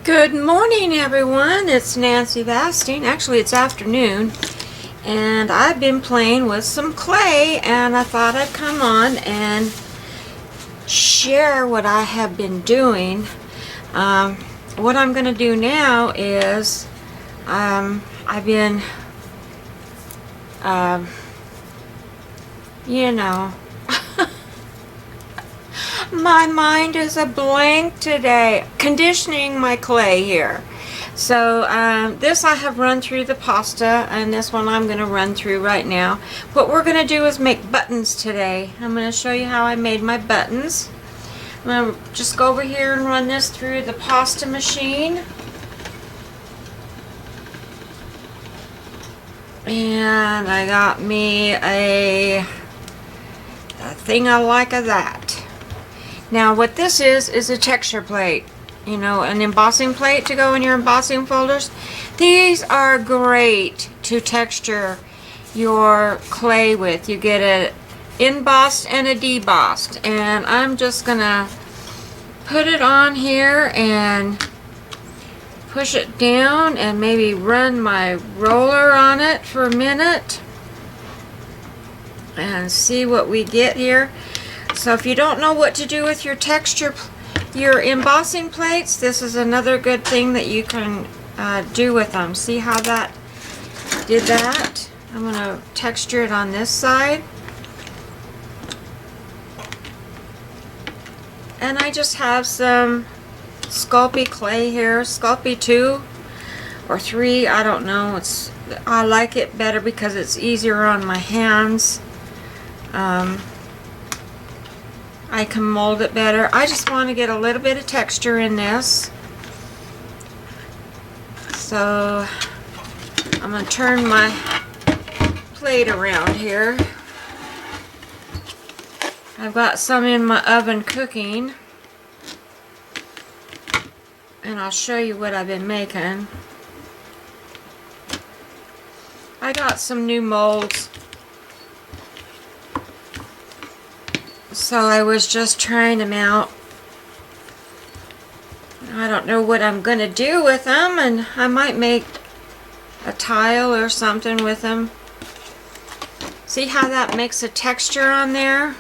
Good morning, everyone. It's Nancy Basting. Actually, it's afternoon, and I've been playing with some clay, and I thought I'd come on and share what I have been doing. What I'm going to do now is I've been, you know, my mind is a blank today. Conditioning my clay here. So this I have run through the pasta, and this one I'm going to run through right now. What we're going to do is make buttons today. I'm going to show you how I made my buttons. I'm going to just go over here and run this through the pasta machine. And I got me a thing I like of that. Now what this is a texture plate, you know, an embossing plate to go in your embossing folders. These are great to texture your clay with. You get an embossed and a debossed, and I'm just gonna put it on here and push it down and maybe run my roller on it for a minute and see what we get here. So if you don't know what to do with your your embossing plates, this is another good thing that you can do with them. See how that did that? I'm going to texture it on this side. And I just have some Sculpey clay here, Sculpey 2 or 3, I don't know. I like it better because it's easier on my hands. I can mold it better. I just want to get a little bit of texture in this. So I'm going to turn my plate around here. I've got some in my oven cooking, and I'll show you what I've been making. I got some new molds, so I was just trying them out. I don't know what I'm going to do with them, and I might make a tile or something with them. See how that makes a texture on there?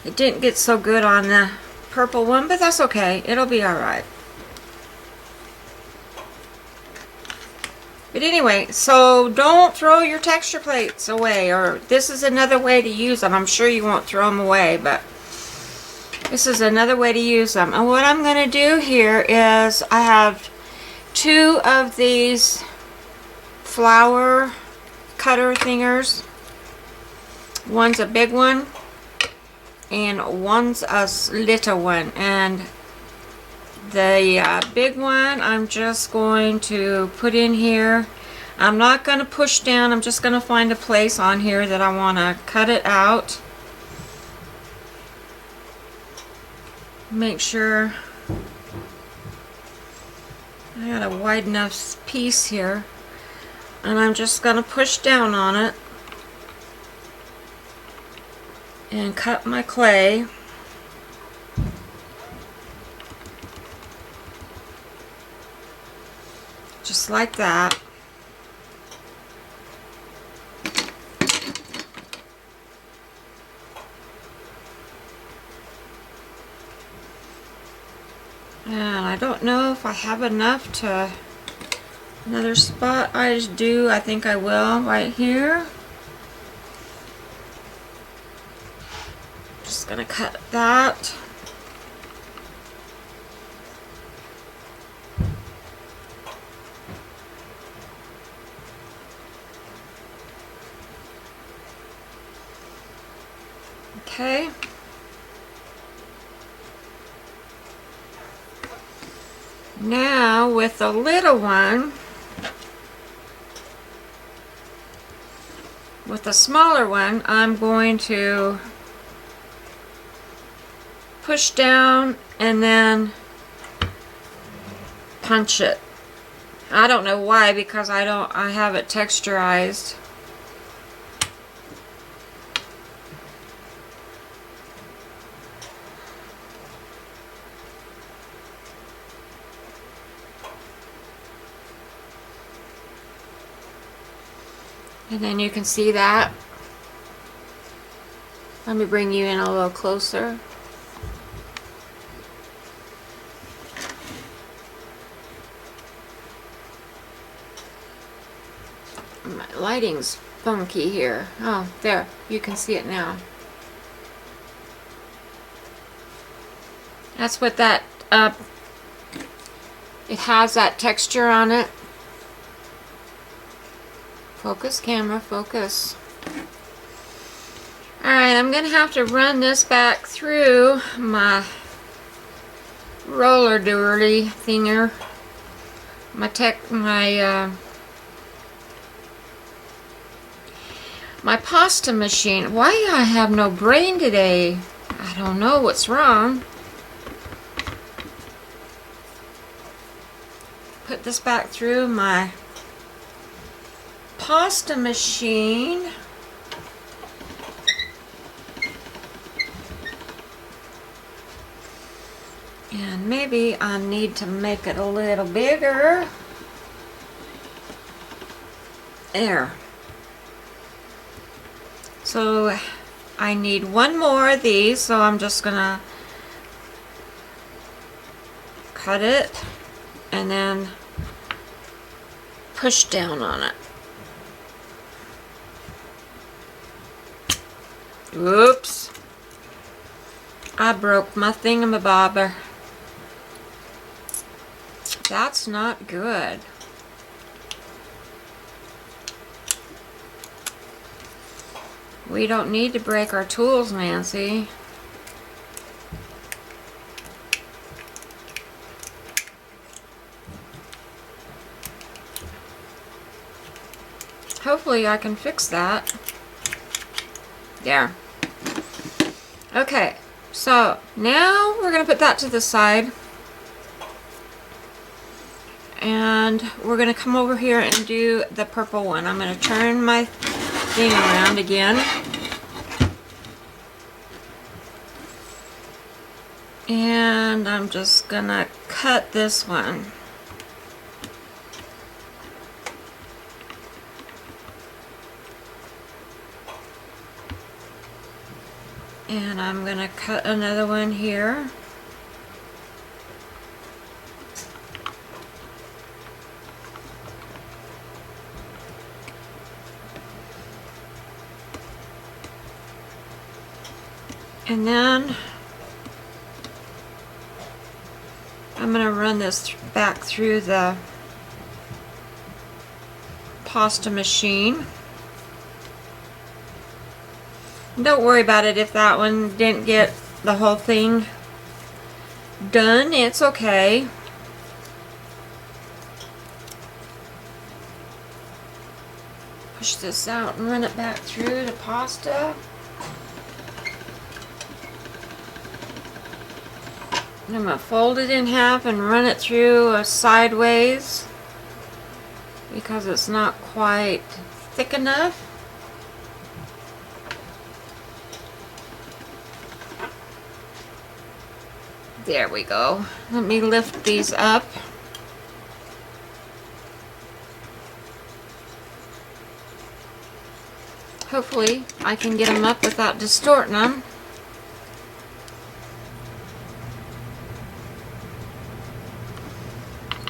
It didn't get so good on the purple one, but that's okay. It'll be alright. But anyway, so don't throw your texture plates away, or this is another way to use them. I'm sure you won't throw them away, but this is another way to use them. And what I'm going to do here is I have 2 of these flower cutter thingers. One's a big one and one's a little one. And the big one I'm just going to put in here. I'm not going to push down. I'm just going to find a place on here that I want to cut it out. Make sure I got a wide enough piece here. And I'm just going to push down on it and cut my clay. Just like that. And I don't know if I have enough to another spot. I just do. I think I will right here. Just gonna cut that. Okay. Now with the little one, with the smaller one, I'm going to push down and then punch it. I don't know why, because I have it texturized. And then you can see that. Let me bring you in a little closer. My lighting's funky here. Oh, there. You can see it now. That's what that, it has that texture on it. Focus, camera, focus. Alright, I'm going to have to run this back through my roller derby thinger. My pasta machine. Why I have no brain today? I don't know what's wrong. Put this back through my pasta machine. And maybe I need to make it a little bigger. There. So I need one more of these, so I'm just gonna cut it and then push down on it. Oops. I broke my thingamabobber. That's not good. We don't need to break our tools, Nancy. Hopefully I can fix that. There. Okay, so now we're going to put that to the side. And we're going to come over here and do the purple one. I'm going to turn my thing around again. And I'm just going to cut this one. And I'm going to cut another one here. And then I'm going to run this back through the pasta machine. Don't worry about it if that one didn't get the whole thing done. It's okay. Push this out and run it back through the pasta. I'm going to fold it in half and run it through sideways because it's not quite thick enough. There we go. Let me lift these up. Hopefully I can get them up without distorting them.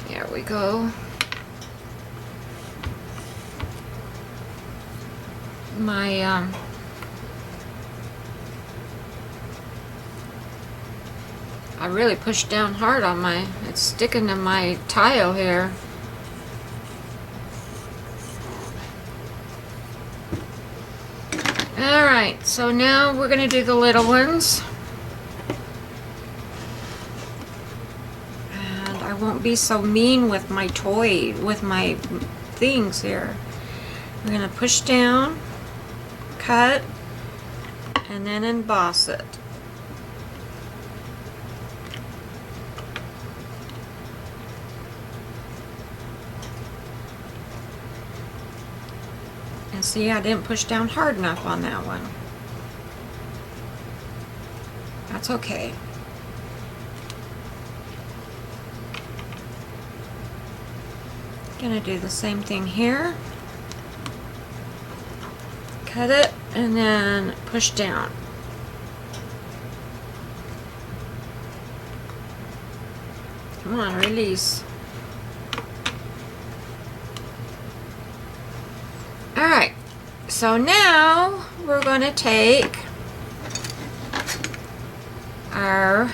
There we go. I really pushed down hard on it's sticking to my tile here. Alright, so now we're going to do the little ones. And I won't be so mean with my things here. We're going to push down, cut, and then emboss it. And see, I didn't push down hard enough on that one. That's okay. Gonna do the same thing here. cut it and then push down. Come on, release. Alright, so now we're going to take our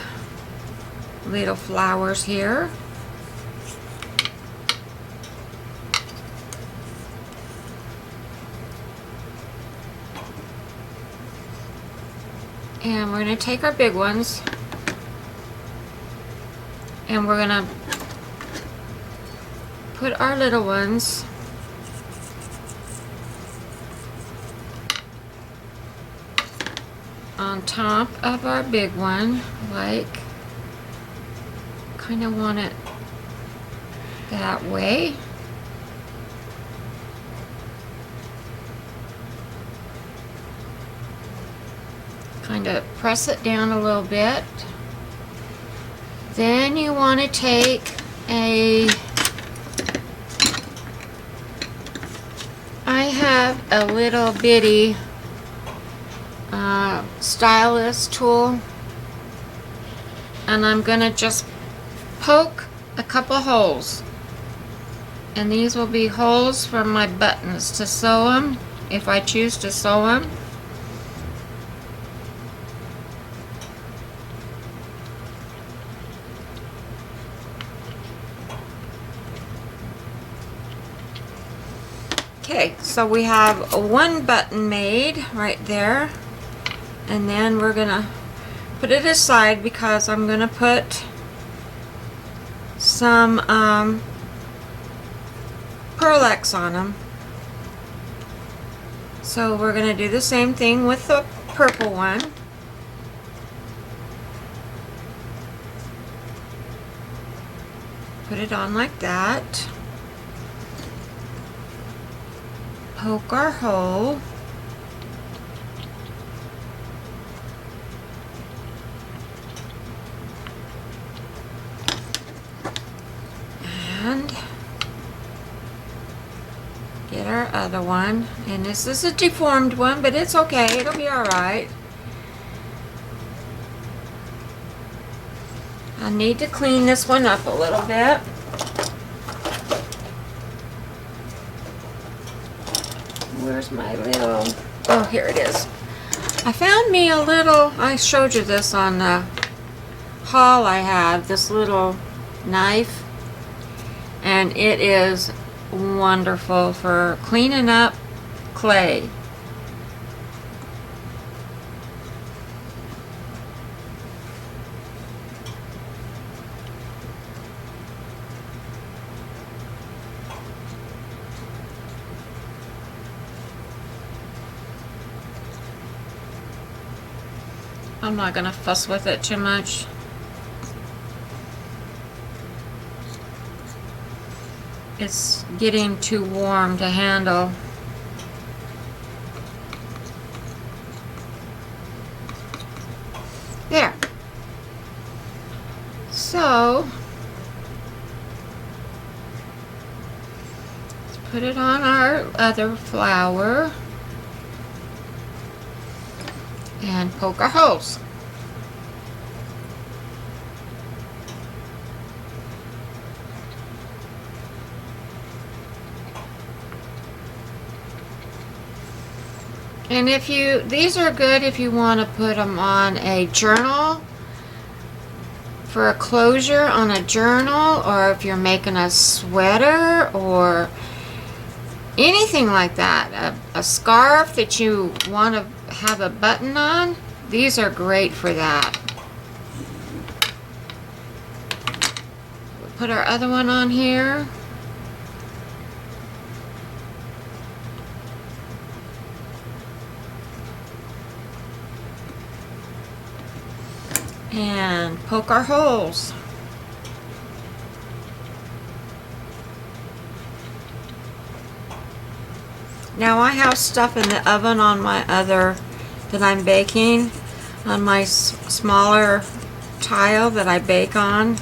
little flowers here. And we're going to take our big ones and we're going to put our little ones on top of our big one, like kind of want it that way. Kind of press it down a little bit. Then you want to take I have a little bitty stylus tool, and I'm gonna just poke a couple holes, and these will be holes for my buttons to sew them if I choose to sew them. Okay, so we have one button made right there, and then we're gonna put it aside because I'm gonna put some Pearl-Ex on them. So we're gonna do the same thing with the purple one. Put it on like that. Poke our hole. And get our other one. And this is a deformed one, but it's okay. It'll be alright. I need to clean this one up a little bit. Where's my little... Oh, here it is. I found me a little... I showed you this on the haul I had. This little knife. And it is wonderful for cleaning up clay. I'm not going to fuss with it too much. It's getting too warm to handle. There. So, let's put it on our other flower. And poke our holes. And if you, these are good if you want to put them on a journal, for a closure on a journal, or if you're making a sweater or anything like that, a scarf that you want to have a button on, these are great for that. We'll put our other one on here. And poke our holes. Now I have stuff in the oven on my other that I'm baking, on my smaller tile that I bake on.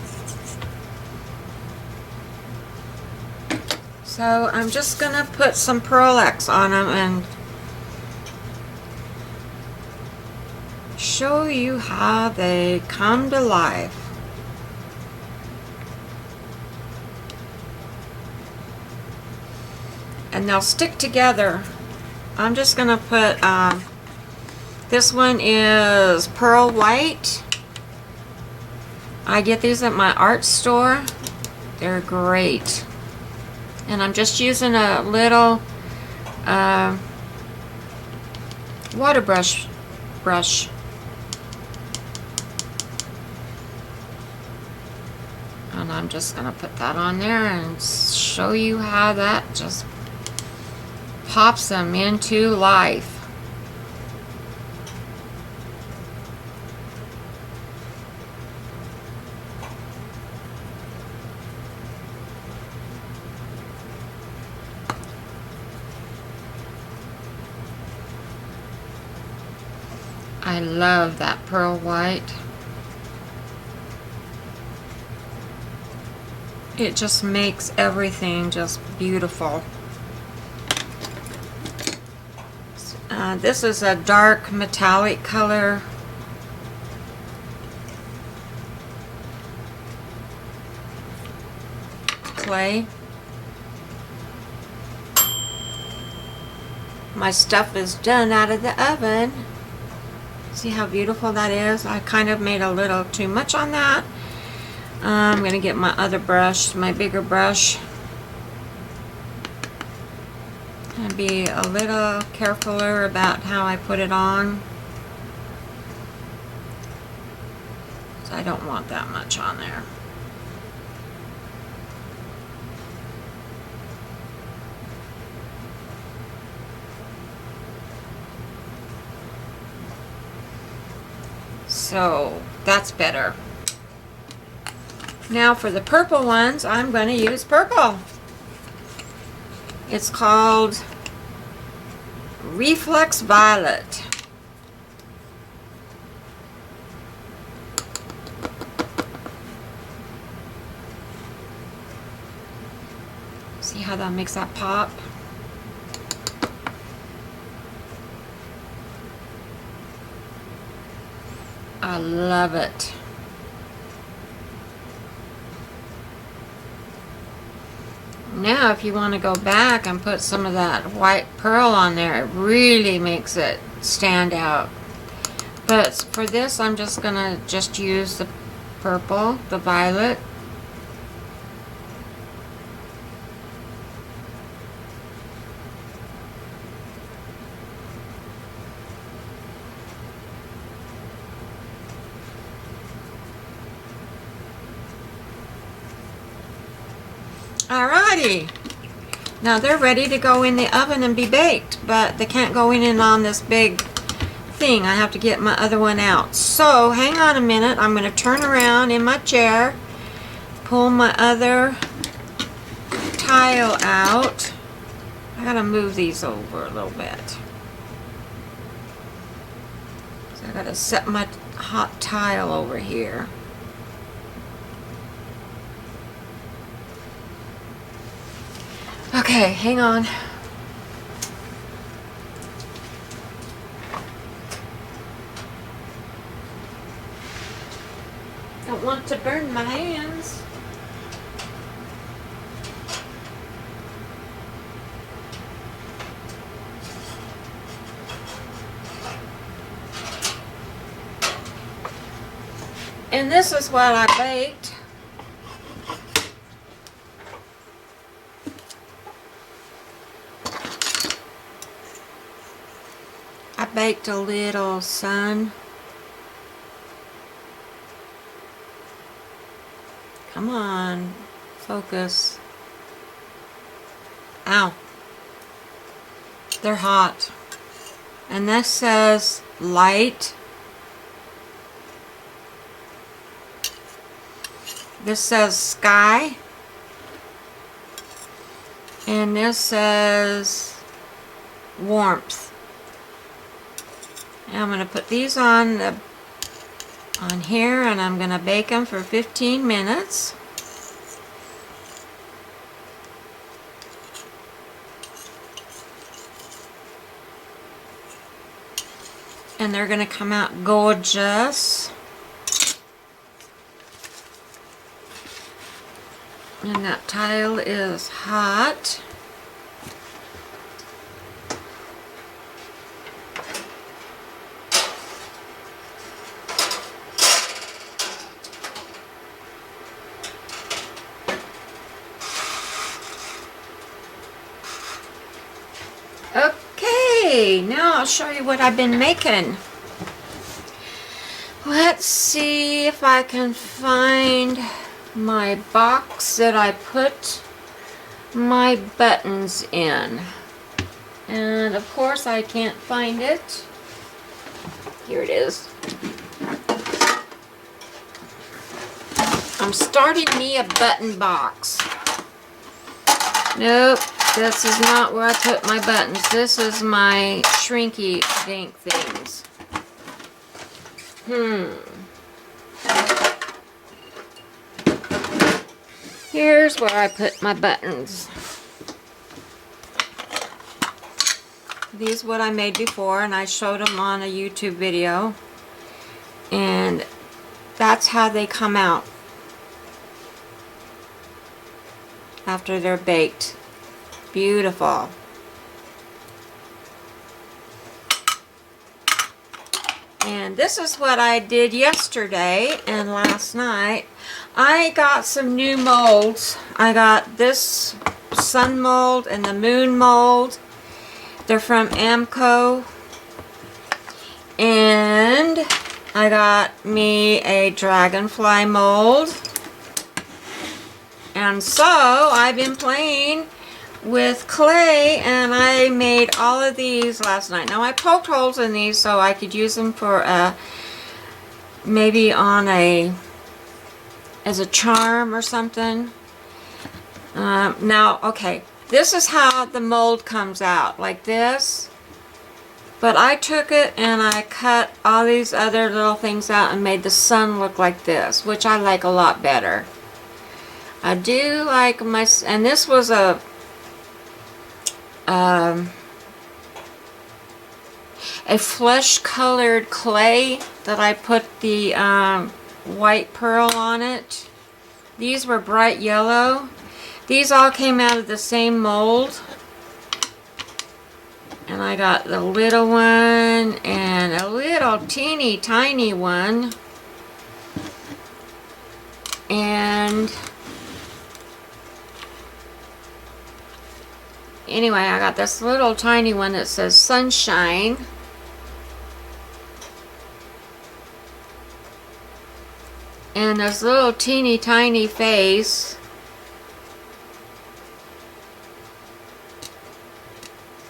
So I'm just gonna put some Pearl-Ex on them and show you how they come to life. And they'll stick together. I'm just gonna put, this one is pearl white. I get these at my art store. They're great. And I'm just using a little water brush. And I'm just gonna put that on there and show you how that just pops them into life. I love that pearl white. It just makes everything just beautiful. This is a dark metallic color. Clay. My stuff is done out of the oven. See how beautiful that is? I kind of made a little too much on that. I'm going to get my other brush, my bigger brush. And be a little carefuler about how I put it on. So I don't want that much on there. So that's better. Now for the purple ones, I'm going to use purple. It's called Reflex Violet. See how that makes that pop? I love it. Now if you want to go back and put some of that white pearl on there, it really makes it stand out. But for this, I'm just going to just use the purple, the violet. Alrighty, now they're ready to go in the oven and be baked, but they can't go in on this big thing. I have to get my other one out. So hang on a minute, I'm going to turn around in my chair, pull my other tile out. I gotta move these over a little bit. So I gotta set my hot tile over here. Okay, hang on. Don't want to burn my hands. And this is what I baked. I baked a little sun. Come on, focus. Ow. They're hot. And this says light. This says sky. And this says warmth. And I'm going to put these on here, and I'm going to bake them for 15 minutes. and they're gonna come out gorgeous. And that tile is hot. Okay, now I'll show you what I've been making. Let's see if I can find my box that I put my buttons in. And of course I can't find it. Here it is. I'm starting me a button box. Nope, this is not where I put my buttons. This is my shrinky dink things. Here's where I put my buttons. These are what I made before, and I showed them on a YouTube video. And that's how they come out after they're baked. Beautiful. And this is what I did yesterday and last night. I got some new molds. I got this sun mold and the moon mold. They're from Amco. And I got me a dragonfly mold. And so I've been playing with clay, and I made all of these last night. Now I poked holes in these so I could use them for maybe on as a charm or something. Now, okay, this is how the mold comes out, like this. But I took it and I cut all these other little things out and made the sun look like this, which I like a lot better. I do like my, and this was a flesh colored clay that I put the white pearl on it. These were bright yellow. These all came out of the same mold. And I got the little one and a little teeny tiny one. And anyway, I got this little tiny one that says sunshine. And this little teeny tiny face.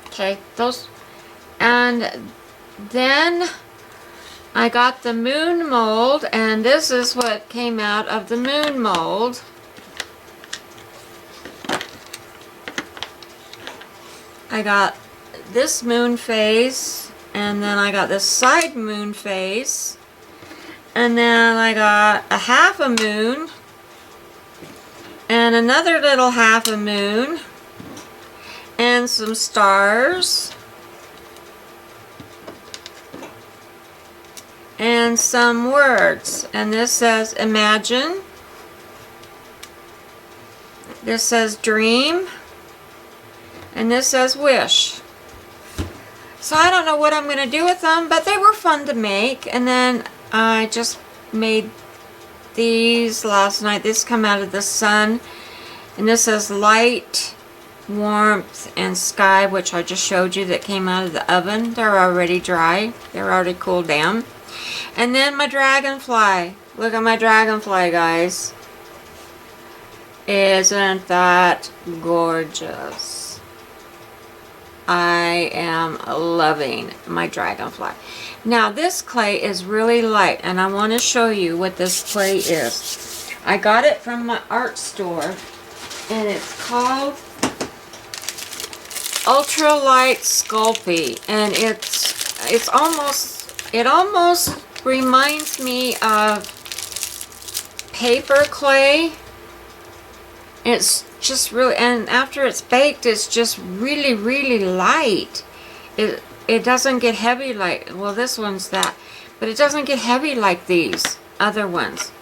Okay, those. And then I got the moon mold, and this is what came out of the moon mold. I got this moon face, and then I got this side moon face, and then I got a half a moon, and another little half a moon, and some stars, and some words. And this says imagine, this says dream, and this says wish. So I don't know what I'm going to do with them, but they were fun to make. And then I just made these last night. This come out of the sun, and this says light, warmth, and sky, which I just showed you that came out of the oven. They're already dry. They're already cooled down. And then my dragonfly. Look at my dragonfly, guys. Isn't that gorgeous? I am loving my dragonfly. Now this clay is really light, and I want to show you what this clay is. I got it from my art store, and it's called Ultralight Sculpey, and it almost reminds me of paper clay. It's just really, and after it's baked, it's just really, really light. it doesn't get heavy like, well, this one's that, but it doesn't get heavy like these other ones.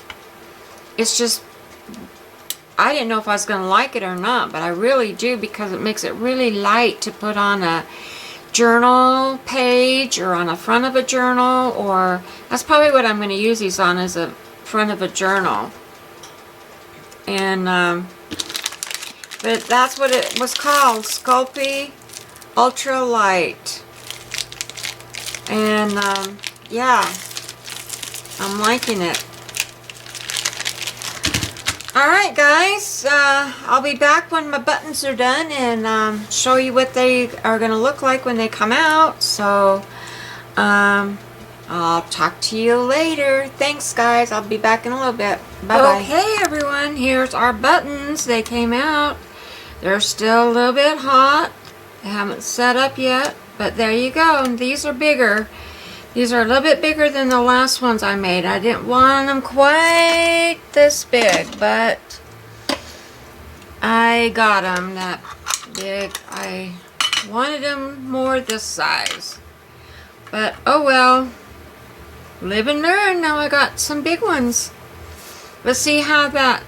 It's just, I didn't know if I was going to like it or not, but I really do, because it makes it really light to put on a journal page or on the front of a journal, or that's probably what I'm going to use these on, as a front of a journal. And but that's what it was called, Sculpey Ultra Light. And yeah, I'm liking it. Alright guys, I'll be back when my buttons are done and show you what they are going to look like when they come out. So I'll talk to you later. Thanks guys, I'll be back in a little bit. Bye bye. Okay everyone, here's our buttons. They came out. They're still a little bit hot. They haven't set up yet, but there you go. And these are bigger. These are a little bit bigger than the last ones I made. I didn't want them quite this big, but I got them that big. I wanted them more this size. But oh well. Live and learn. Now I got some big ones. Let's see how that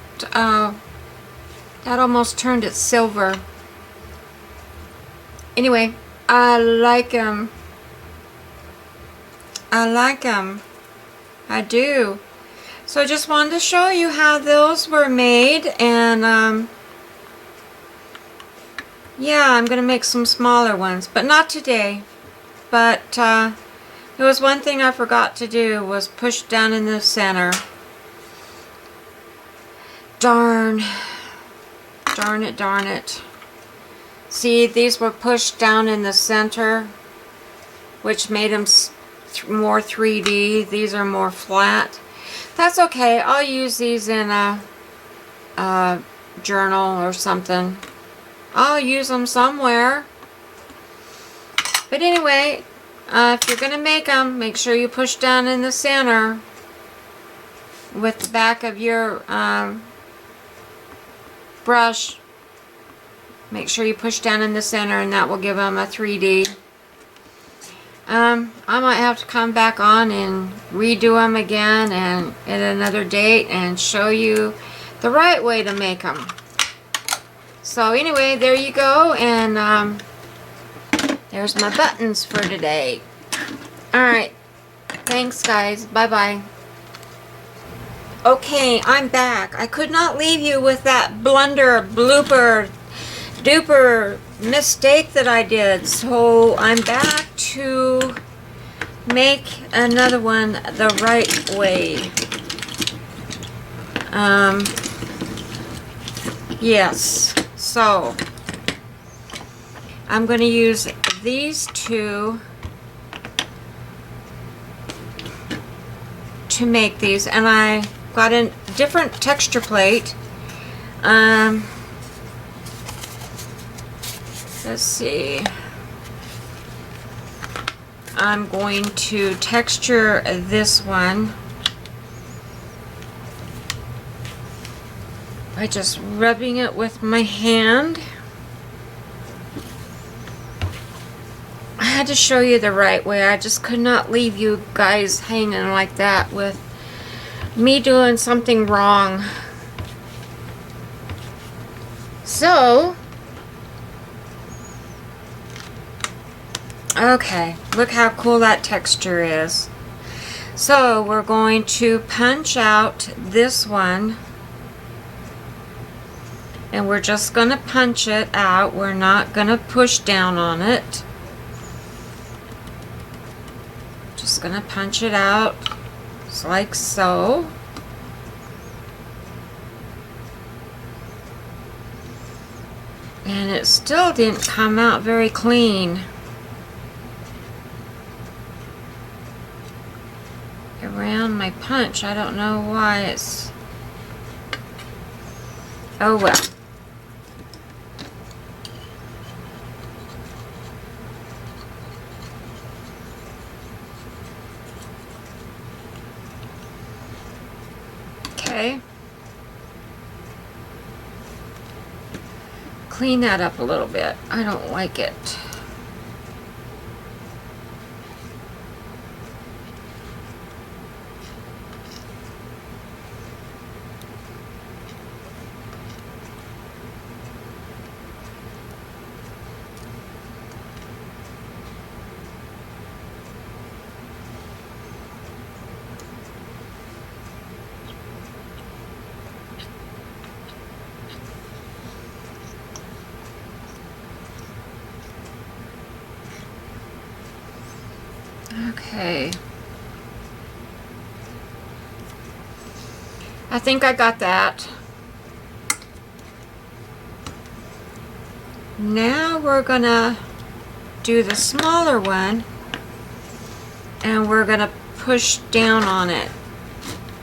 that almost turned it silver. Anyway, I like them. I like them. I do. So I just wanted to show you how those were made, and yeah, I'm going to make some smaller ones, but not today. But there was one thing I forgot to do, was push down in the center. Darn. Darn it, darn it. See, these were pushed down in the center, which made them more 3D. These are more flat. That's okay. I'll use these in a journal or something. I'll use them somewhere. But anyway, if you're going to make them, make sure you push down in the center with the back of your brush. Make sure you push down in the center, and that will give them a 3D. I might have to come back on and redo them again and at another date and show you the right way to make them. So anyway, there you go, and there's my buttons for today. Alright, thanks guys, bye bye. Okay, I'm back. I could not leave you with that blunder, blooper, duper mistake that I did, so I'm back to make another one the right way. Yes, so I'm going to use these two to make these, and I got a different texture plate. Let's see. I'm going to texture this one by just rubbing it with my hand. I had to show you the right way. I just could not leave you guys hanging like that with me doing something wrong. So, okay, look how cool that texture is. So we're going to punch out this one, and we're just going to punch it out. We're not going to push down on it. Just going to punch it out just like so. And it still didn't come out very clean. Around my punch, I don't know why it's... Oh well. Okay. Clean that up a little bit. I don't like it. Okay. I think I got that. Now we're gonna do the smaller one and we're gonna push down on it.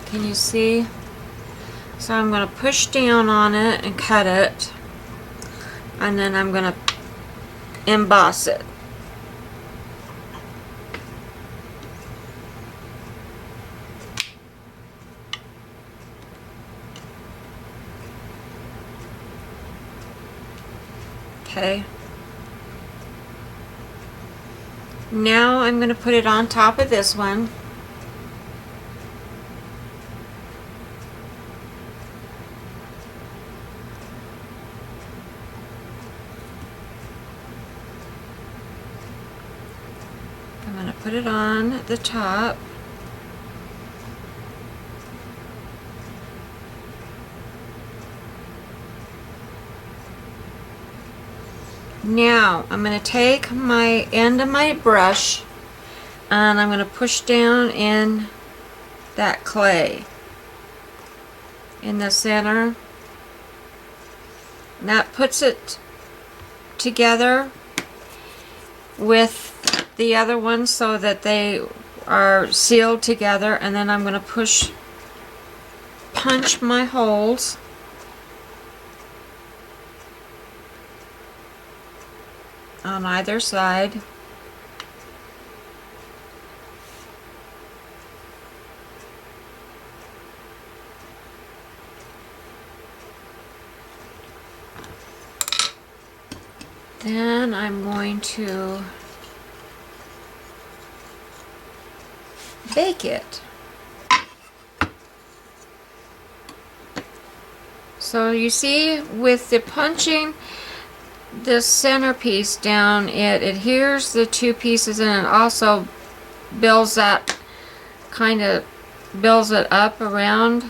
Can you see? So I'm gonna push down on it and cut it, and then I'm gonna emboss it. Okay. Now I'm going to put it on top of this one. I'm going to put it on the top. Now I'm going to take my end of my brush and I'm going to push down in that clay in the center. And that puts it together with the other ones so that they are sealed together. And then I'm going to punch my holes. On either side. Then I'm going to bake it. So you see, with the punching the centerpiece down, it adheres the two pieces and it also builds that, kind of builds it up around,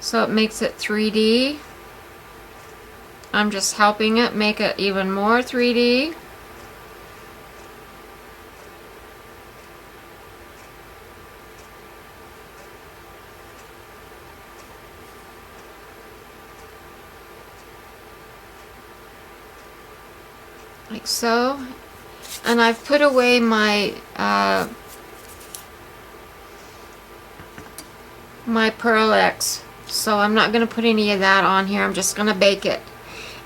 so it makes it 3D. I'm just helping it make it even more 3D. Like so. And I've put away my my Pearl X, so I'm not going to put any of that on here. I'm just going to bake it,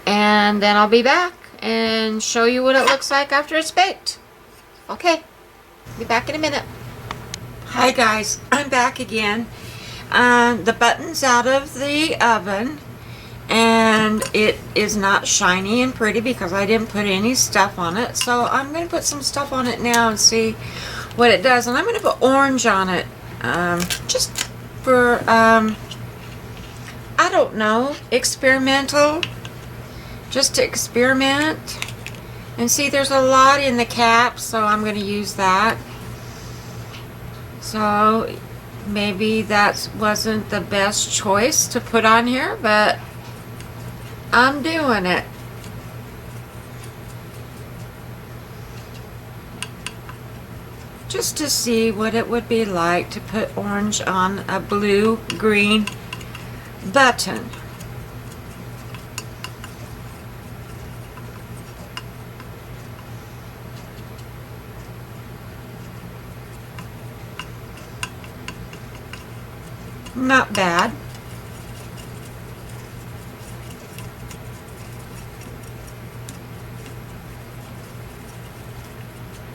and then I'll be back and show you what it looks like after it's baked. Okay, be back in a minute. Hi guys, I'm back again. The button's out of the oven and it is not shiny and pretty because I didn't put any stuff on it, so I'm going to put some stuff on it now and see what it does. And I'm going to put orange on it, just for I don't know, experimental, just to experiment. And see, there's a lot in the cap, so I'm going to use that. So maybe that wasn't the best choice to put on here, but I'm doing it. Just to see what it would be like to put orange on a blue-green button. Not bad.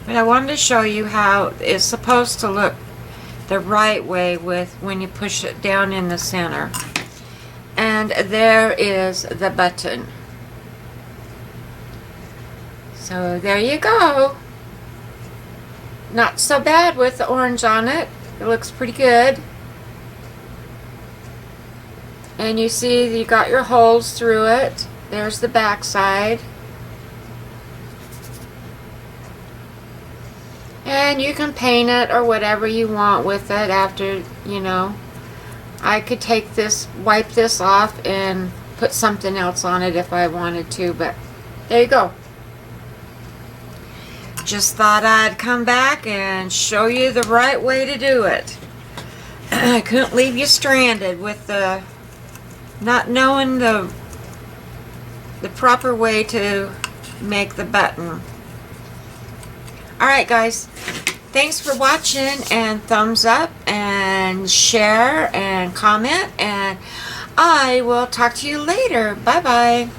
But I wanted to show you how it's supposed to look the right way with when you push it down in the center. And there is the button. So there you go. Not so bad with the orange on it. It looks pretty good. And you see you got your holes through it. There's the back side. And you can paint it or whatever you want with it after, you know. I could take this, wipe this off and put something else on it if I wanted to, but there you go. just thought I'd come back and show you the right way to do it. I couldn't leave you stranded with the not knowing the proper way to make the button. Alright guys, thanks for watching, and thumbs up and share and comment, and I will talk to you later. Bye bye.